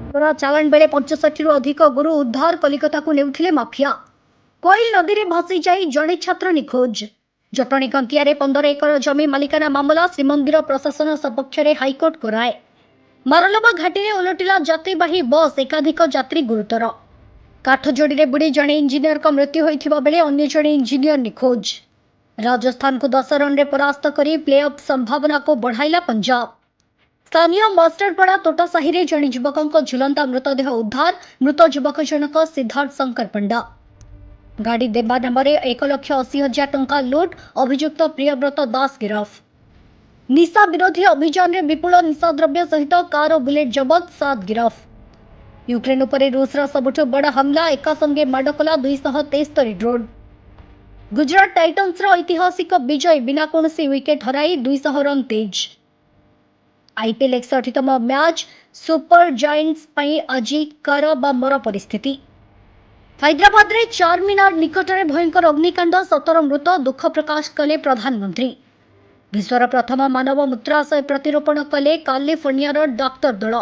चालाण बेले 65 रु अधिक गुरु उद्धार कलिकता को नेउथिले माफिया। कोइल नदी में भासी जाई जड़े छात्र निखोज। जटणी कंकिया 15 एकर जमी मालिकाना मामला श्रीमंदिर प्रशासन सपक्ष में हाइकोर्ट को राय। मारलबा घाटी में उलटिला यात्रीवाही बस, एकाधिक यात्री गुरुतर। काठजोड़ी में बुड़ी जड़े इंजीनियर का मृत्यु होइथिबा बेले अन्य जड़े इंजीनियर निखोज। राजस्थान को 10 रन रे परास्त करी प्लेऑफ संभावना को बढ़ाइला पंजाब। स्थानीय मास्टरपड़ा तोटासाही रे जड़े युवकों झुलंता मृतदेह उद्धार। मृत युवक जनक सिद्धार्थ शंकर पंडा। गाड़ी देवा नाम 1,80,000 टंका लुट, अभियुक्त प्रियव्रत दास गिरफ। निशा विरोधी अभियान में विपुल निशाद्रव्य सहित कार और बुलेट जबत, 7 गिरफ। यूक्रेन उपरे रूसर सबुठ बड़ हमला, एका संगे माड़ कला 273 ड्रोन। गुजरात टाइटन्स ऐतिहासिक विजय, बिना कौनसी विकेट हराई 200 रन तेज। आईपीएल 61तम मैच सुपर जायंट्स आज कर बा मर परिस्थिति। हैदराबाद रे चारमीनार निकटरे भयंकर अग्निकांड, 17 मृत, दुख प्रकाश कले प्रधानमंत्री। विश्वर प्रथम मानव मूत्राशय प्रतिरोपण कले कालिफोर्नियार डाक्तर दल।